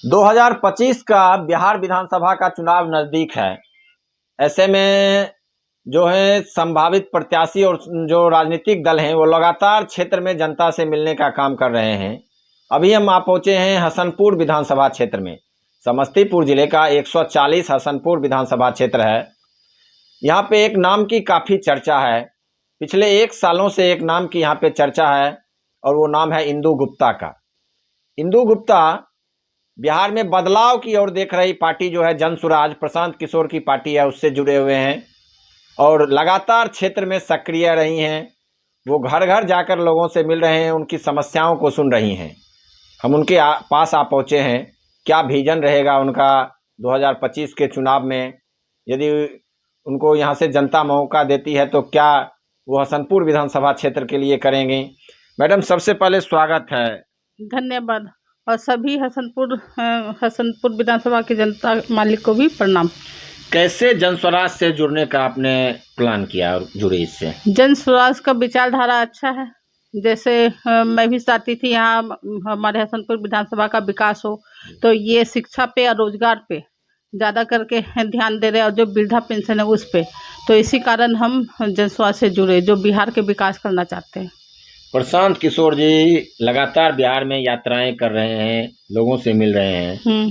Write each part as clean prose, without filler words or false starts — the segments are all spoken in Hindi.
2025 का बिहार विधानसभा का चुनाव नज़दीक है। ऐसे में जो है संभावित प्रत्याशी और जो राजनीतिक दल हैं वो लगातार क्षेत्र में जनता से मिलने का काम कर रहे हैं। अभी हम आ पहुँचे हैं हसनपुर विधानसभा क्षेत्र में। समस्तीपुर जिले का 140 हसनपुर विधानसभा क्षेत्र है। यहाँ पे एक नाम की काफ़ी चर्चा है। पिछले 1 सालों से एक नाम की यहाँ पे चर्चा है और वो नाम है इंदु गुप्ता का। इंदु गुप्ता बिहार में बदलाव की ओर देख रही पार्टी जो है जन सुराज प्रशांत किशोर की पार्टी है, उससे जुड़े हुए हैं और लगातार क्षेत्र में सक्रिय रही हैं। वो घर घर जाकर लोगों से मिल रहे हैं, उनकी समस्याओं को सुन रही हैं। हम उनके पास आ पहुँचे हैं। क्या विजन रहेगा उनका 2025 के चुनाव में, यदि उनको यहाँ से जनता मौका देती है तो क्या वो हसनपुर विधानसभा क्षेत्र के लिए करेंगे। मैडम, सबसे पहले स्वागत है। धन्यवाद। और सभी हसनपुर विधानसभा की जनता मालिक को भी प्रणाम। कैसे जन स्वराज से जुड़ने का आपने प्लान किया और जुड़े इससे? जन स्वराज का विचारधारा अच्छा है। जैसे मैं भी चाहती थी यहाँ हमारे हसनपुर विधानसभा का विकास हो, तो ये शिक्षा पे और रोजगार पे ज़्यादा करके ध्यान दे रहे हैं और जो वृद्धा पेंशन है उस पे। तो इसी कारण हम जन स्वराज से जुड़े, जो बिहार के विकास करना चाहते हैं। प्रशांत किशोर जी लगातार बिहार में यात्राएं कर रहे हैं, लोगों से मिल रहे हैं।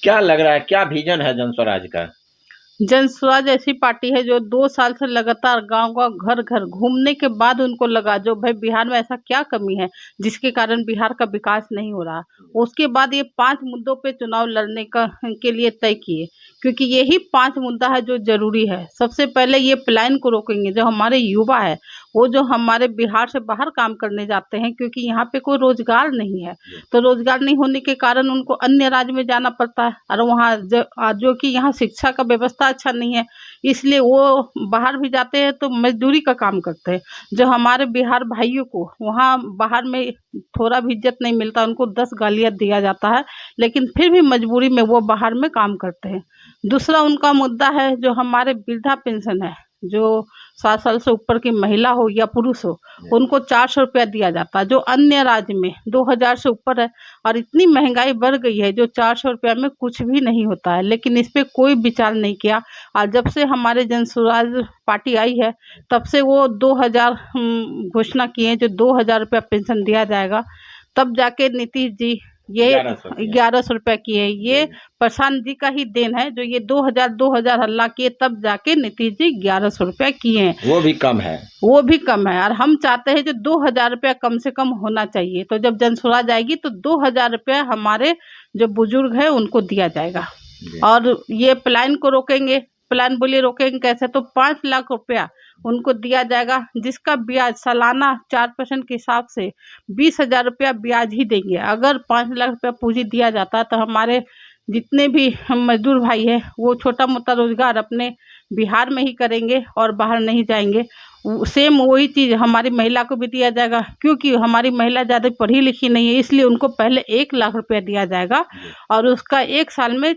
क्या लग रहा है, क्या विजन है जन स्वराज का? जन स्वराज ऐसी पार्टी है जो 2 साल से लगातार गांव-गांव घर-घर घूमने के बाद उनको लगा जो भाई बिहार में ऐसा क्या कमी है जिसके कारण बिहार का विकास नहीं हो रहा। उसके बाद ये 5 मुद्दों पे चुनाव लड़ने के लिए तय किए, क्योंकि यही 5 मुद्दा है जो जरूरी है। सबसे पहले ये पलायन को रोकेंगे। जो हमारे युवा है वो जो हमारे बिहार से बाहर काम करने जाते हैं, क्योंकि यहाँ पे कोई रोजगार नहीं है, तो रोजगार नहीं होने के कारण उनको अन्य राज्य में जाना पड़ता है और वहाँ जो कि यहाँ शिक्षा का व्यवस्था अच्छा नहीं है, इसलिए वो बाहर भी जाते हैं तो मजदूरी का काम करते हैं। जो हमारे बिहार भाइयों को वहाँ बाहर में थोड़ा भी इज्जत नहीं मिलता, उनको 10 गालियाँ दिया जाता है, लेकिन फिर भी मजबूरी में वो बाहर में काम करते हैं। दूसरा उनका मुद्दा है जो हमारे वृद्धा पेंशन है, जो 60 साल से ऊपर की महिला हो या पुरुष हो, उनको 400 रुपया दिया जाता है, जो अन्य राज्य में 2000 से ऊपर है। और इतनी महंगाई बढ़ गई है जो 400 रुपया में कुछ भी नहीं होता है, लेकिन इस पे कोई विचार नहीं किया। और जब से हमारे जन स्वराज पार्टी आई है तब से वो 2000 घोषणा किए, जो 2000 रुपया पेंशन दिया जाएगा। तब जाके नीतीश जी ये 1100 रुपया किए। ये प्रशांत जी का ही देन है, जो ये 2000 हल्ला किए तब जाके नीतीश जी 1100 रुपया किए हैं। वो भी कम है, वो भी कम है। और हम चाहते हैं जो 2000 रुपया कम से कम होना चाहिए। तो जब जन स्वराज आएगी तो 2000 रुपया हमारे जो बुजुर्ग है उनको दिया जाएगा। और ये पलायन को रोकेंगे। पलायन बोलिए रोकेंगे कैसे, तो 5 लाख रुपया उनको दिया जाएगा, जिसका ब्याज सालाना 4% के हिसाब से 20,000 रुपया ब्याज ही देंगे। अगर 5 लाख रुपया पूंजी दिया जाता है तो हमारे जितने भी मजदूर भाई हैं वो छोटा मोटा रोजगार अपने बिहार में ही करेंगे और बाहर नहीं जाएंगे। सेम वही चीज़ हमारी महिला को भी दिया जाएगा, क्योंकि हमारी महिला ज़्यादा पढ़ी लिखी नहीं है, इसलिए उनको पहले 1 लाख रुपया दिया जाएगा और उसका 1 साल में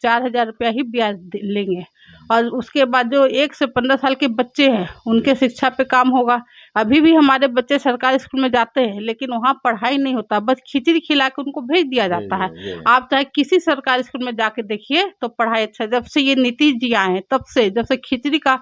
4000 रुपया ही ब्याज लेंगे। और उसके बाद जो 1 से 15 साल के बच्चे हैं उनके शिक्षा पे काम होगा। अभी भी हमारे बच्चे सरकारी स्कूल में जाते हैं, लेकिन वहाँ पढ़ाई नहीं होता, बस खिचड़ी खिला के उनको भेज दिया जाता है। आप चाहे किसी सरकारी स्कूल में जाके देखिए तो पढ़ाई अच्छा। जब से ये नीतीश जी आए हैं तब से, जब से खिचड़ी का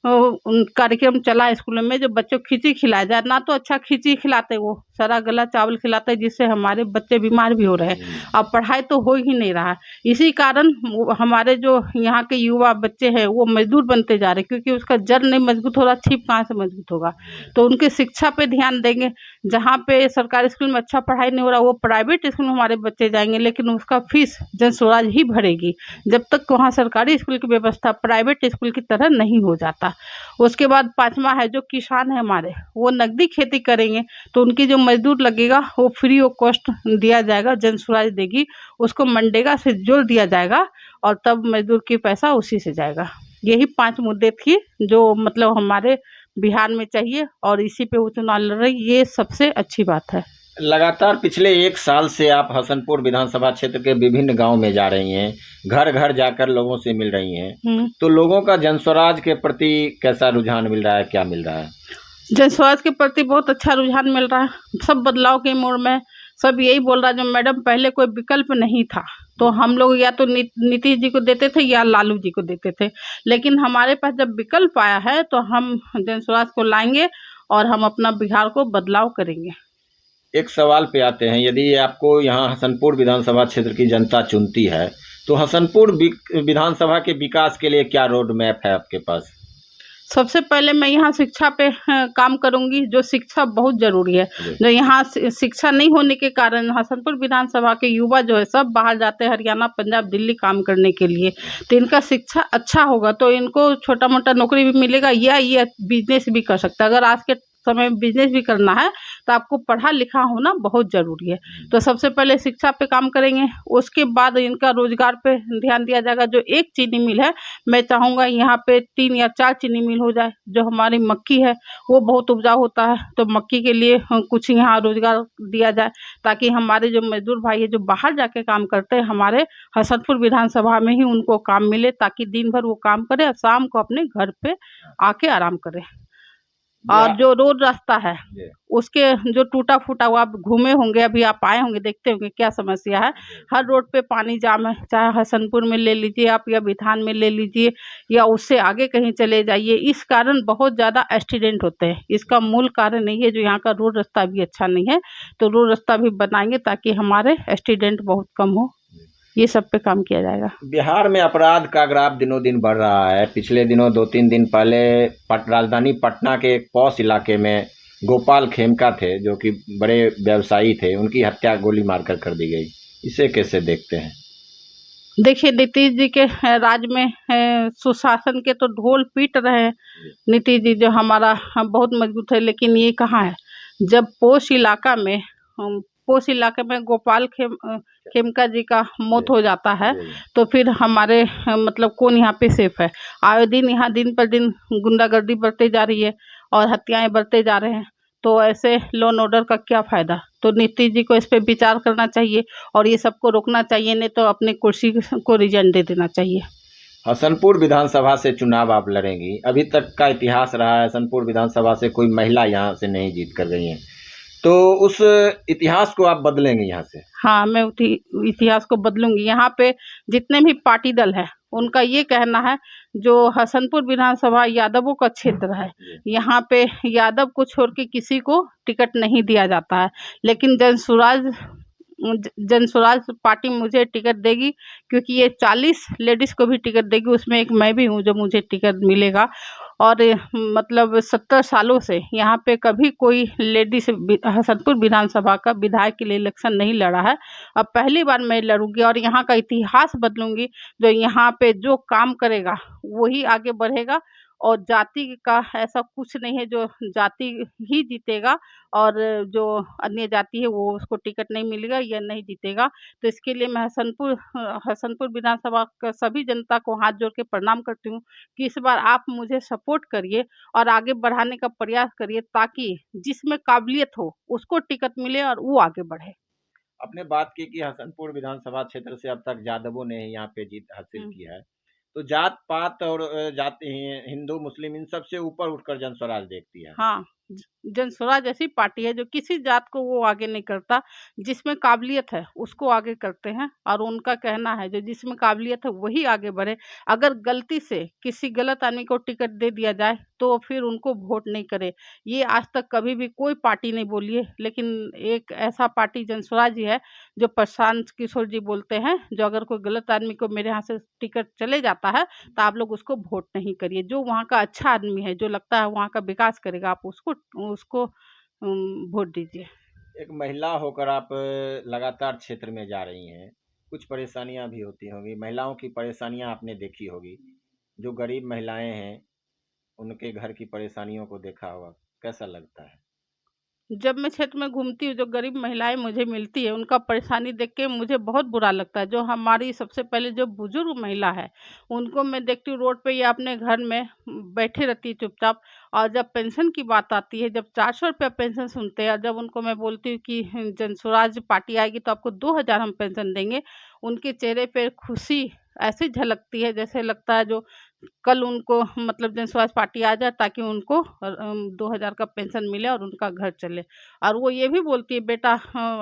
कार्यक्रम चला स्कूलों में, जो बच्चों को खिचड़ी खिलाया जाए, ना तो अच्छा खिचड़ी खिलाते, वो सारा गला चावल खिलाते, जिससे हमारे बच्चे बीमार भी हो रहे हैं। अब पढ़ाई तो हो ही नहीं रहा है। इसी कारण हमारे जो यहाँ के युवा बच्चे हैं वो मजदूर बनते जा रहे हैं, क्योंकि उसका जड़ नहीं मजबूत हो रहा, छिप कहाँ से मजबूत होगा। तो उनके शिक्षा पे ध्यान देंगे। जहाँ पे सरकारी स्कूल में अच्छा पढ़ाई नहीं हो रहा वो प्राइवेट स्कूल में हमारे बच्चे जाएंगे, लेकिन उसका फीस जन स्वराज ही भरेगी, जब तक वहाँ सरकारी स्कूल की व्यवस्था प्राइवेट स्कूल की तरह नहीं हो जाता। उसके बाद 5वां है जो किसान है हमारे, वो नकदी खेती करेंगे तो उनकी जो मजदूर लगेगा वो फ्री ऑफ कॉस्ट दिया जाएगा, जन स्वराज देगी। उसको मनरेगा से जोड़ दिया जाएगा और तब मजदूर की पैसा उसी से जाएगा। यही 5 मुद्दे थी जो मतलब हमारे बिहार में चाहिए और इसी पे वो चुनाव लड़ रही, ये सबसे अच्छी बात है। लगातार पिछले 1 साल से आप हसनपुर विधानसभा क्षेत्र के विभिन्न गांव में जा रही हैं, घर घर जाकर लोगों से मिल रही हैं, तो लोगों का जन स्वराज के प्रति कैसा रुझान मिल रहा है, क्या मिल रहा है? जन स्वराज के प्रति बहुत अच्छा रुझान मिल रहा है। सब बदलाव के मोड़ में सब यही बोल रहा है जो मैडम पहले कोई विकल्प नहीं था, तो हम लोग या तो नीतीश जी को देते थे या लालू जी को देते थे, लेकिन हमारे पास जब विकल्प आया है तो हम जन स्वराज को लाएंगे और हम अपना बिहार को बदलाव करेंगे। एक सवाल पे आते हैं, यदि आपको यहाँ हसनपुर विधानसभा क्षेत्र की जनता चुनती है तो हसनपुर विधानसभा के विकास के लिए क्या रोड मैप है आपके पास? सबसे पहले मैं यहाँ शिक्षा पे काम करूंगी, जो शिक्षा बहुत जरूरी है। जो यहाँ शिक्षा नहीं होने के कारण हसनपुर विधानसभा के युवा जो है सब बाहर जाते हैं, हरियाणा, पंजाब, दिल्ली काम करने के लिए। तो इनका शिक्षा अच्छा होगा तो इनको छोटा मोटा नौकरी भी मिलेगा या ये बिजनेस भी कर सकता है। अगर आज के समय में बिजनेस भी करना है तो आपको पढ़ा लिखा होना बहुत ज़रूरी है। तो सबसे पहले शिक्षा पे काम करेंगे, उसके बाद इनका रोजगार पे ध्यान दिया जाएगा। जो एक चीनी मिल है, मैं चाहूँगा यहाँ पे 3 या 4 चीनी मिल हो जाए। जो हमारी मक्की है वो बहुत उपजाऊ होता है, तो मक्की के लिए कुछ यहाँ रोजगार दिया जाए, ताकि हमारे जो मजदूर भाई है जो बाहर जाके काम करते हैं, हमारे हसनपुर विधानसभा में ही उनको काम मिले, ताकि दिन भर वो काम करे और शाम को अपने घर पे आके आराम करें। और जो रोड रास्ता है उसके जो टूटा फूटा हुआ, आप घूमे होंगे, अभी आप आए होंगे, देखते होंगे क्या समस्या है। हर रोड पे पानी जाम है, चाहे हसनपुर में ले लीजिए आप या बिथान में ले लीजिए या उससे आगे कहीं चले जाइए, इस कारण बहुत ज़्यादा एक्सीडेंट होते हैं। इसका मूल कारण नहीं है जो यहाँ का रोड रास्ता भी अच्छा नहीं है, तो रोड रास्ता भी बनाएंगे ताकि हमारे एक्सीडेंट बहुत कम हो। ये सब पे काम किया जाएगा। बिहार में अपराध का ग्राफ दिनों दिन बढ़ रहा है। पिछले दिनों 2-3 दिन पहले राजधानी पटना के एक पॉश इलाके में गोपाल खेमका थे, जो कि बड़े व्यवसायी थे, उनकी हत्या गोली मारकर कर दी गई। इसे कैसे देखते हैं? देखिए, नीतीश जी के राज में सुशासन के तो ढोल पीट रहे हैं। नीतीश जी जो हमारा बहुत मजबूत है, लेकिन ये कहाँ है? जब पोश इलाके में गोपाल खेमका जी का मौत हो जाता है तो फिर हमारे मतलब कौन यहाँ पे सेफ है? आए दिन यहाँ दिन पर दिन गुंडागर्दी बढ़ते जा रही है और हत्याएं बढ़ते जा रहे हैं, तो ऐसे लॉ एंड ऑर्डर का क्या फ़ायदा? तो नीतीश जी को इस पे विचार करना चाहिए और ये सबको रोकना चाहिए, नहीं तो अपनी कुर्सी को रिजाइन दे देना चाहिए। हसनपुर विधानसभा से चुनाव आप लड़ेंगी। अभी तक का इतिहास रहा है, हसनपुर विधानसभा से कोई महिला यहाँ से नहीं जीत कर गई हैं, तो उस इतिहास को आप बदलेंगे यहाँ से? हाँ, मैं इतिहास को बदलूंगी। यहाँ पे जितने भी पार्टी दल है उनका ये कहना है, जो हसनपुर विधानसभा यादवों का क्षेत्र है, यहाँ पे यादव को छोड़ के किसी को टिकट नहीं दिया जाता है, लेकिन जनसुराज पार्टी मुझे टिकट देगी, क्योंकि ये 40 लेडीज़ को भी टिकट देगी, उसमें एक मैं भी हूँ जो मुझे टिकट मिलेगा। और मतलब 70 सालों से यहाँ पे कभी कोई लेडीज हसनपुर विधानसभा का विधायक के लिए इलेक्शन नहीं लड़ा है। अब पहली बार मैं लड़ूंगी और यहाँ का इतिहास बदलूंगी। जो यहाँ पे जो काम करेगा वही आगे बढ़ेगा, और जाति का ऐसा कुछ नहीं है जो जाति ही जीतेगा और जो अन्य जाति है वो उसको टिकट नहीं मिलेगा या नहीं जीतेगा। तो इसके लिए मैं हसनपुर विधानसभा का सभी जनता को हाथ जोड़ के प्रणाम करती हूँ कि इस बार आप मुझे सपोर्ट करिए और आगे बढ़ाने का प्रयास करिए, ताकि जिसमें काबिलियत हो उसको टिकट मिले और वो आगे बढ़े। आपने बात की कि हसनपुर विधानसभा क्षेत्र से अब तक यादवों ने ही यहाँ पे जीत हासिल की है, तो जात पात और जाति हिंदू मुस्लिम इन सब से ऊपर उठकर जनस्वराज देखती है। हाँ, जनस्वराज ऐसी पार्टी है जो किसी जात को वो आगे नहीं करता, जिसमें काबिलियत है उसको आगे करते हैं। और उनका कहना है जो जिसमें काबिलियत है वही आगे बढ़े। अगर गलती से किसी गलत आदमी को टिकट दे दिया जाए तो फिर उनको वोट नहीं करे। ये आज तक कभी भी कोई पार्टी नहीं बोली है, लेकिन एक ऐसा पार्टी जनस्वराज ही है जो प्रशांत किशोर जी बोलते हैं, जो अगर कोई गलत आदमी को मेरे यहाँ से टिकट चले जाता है तो आप लोग उसको वोट नहीं करिए। जो वहाँ का अच्छा आदमी है, जो लगता है वहाँ का विकास करेगा, आप उसको वोट दीजिए। एक महिला होकर आप लगातार क्षेत्र में जा रही हैं, कुछ परेशानियां भी होती होंगी। महिलाओं की परेशानियां आपने देखी होगी, जो गरीब महिलाएं हैं उनके घर की परेशानियों को देखा होगा, कैसा लगता है? जब मैं क्षेत्र में घूमती हूँ, जो गरीब महिलाएं मुझे मिलती है उनका परेशानी देख के मुझे बहुत बुरा लगता है। जो हमारी सबसे पहले जो बुजुर्ग महिला है उनको मैं देखती हूँ रोड पे या अपने घर में बैठे रहती है चुपचाप। और जब पेंशन की बात आती है, जब 400 रुपया पेंशन सुनते हैं, और जब उनको मैं बोलती हूँ कि जनस्वराज पार्टी आएगी तो आपको 2000 हम पेंशन देंगे, उनके चेहरे पे खुशी ऐसी झलकती है जैसे लगता है जो कल उनको मतलब जन स्वराज पार्टी आ जाए ताकि उनको 2000 का पेंशन मिले और उनका घर चले। और वो ये भी बोलती है, बेटा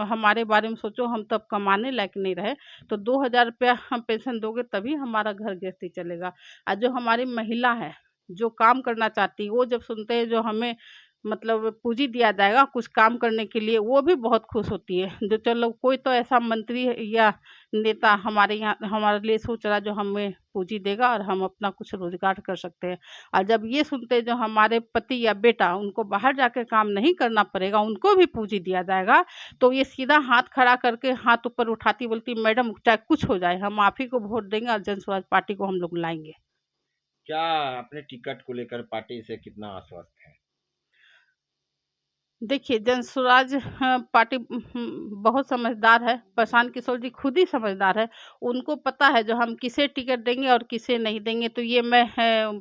हमारे बारे में सोचो, हम तब कमाने लायक नहीं रहे, तो 2000 रुपया हम पेंशन दोगे तभी हमारा घर गृहस्थी चलेगा। और जो हमारी महिला है, जो काम करना चाहती, वो जब सुनते हैं जो हमें मतलब पूँजी दिया जाएगा कुछ काम करने के लिए, वो भी बहुत खुश होती है। जो चलो कोई तो ऐसा मंत्री या नेता हमारे यहाँ हमारे लिए सोच रहा है जो हमें पूँजी देगा और हम अपना कुछ रोज़गार कर सकते हैं। और जब ये सुनते हैं जो हमारे पति या बेटा उनको बाहर जाके काम नहीं करना पड़ेगा, उनको भी पूँजी दिया जाएगा, तो ये सीधा हाथ खड़ा करके हाथ ऊपर उठाती बोलती, मैडम चाहे कुछ हो जाए हम आप ही को वोट देंगे और जन स्वराज पार्टी को हम लोग लाएँगे। क्या अपने टिकट को लेकर पार्टी से कितना आश्वस्त है? देखिए, जन स्वराज पार्टी बहुत समझदार है। प्रशांत किशोर जी खुद ही समझदार है। उनको पता है जो हम किसे टिकट देंगे और किसे नहीं देंगे, तो ये मैं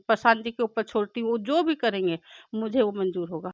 प्रशांत जी के ऊपर छोड़ती हूँ। वो जो भी करेंगे मुझे वो मंज़ूर होगा।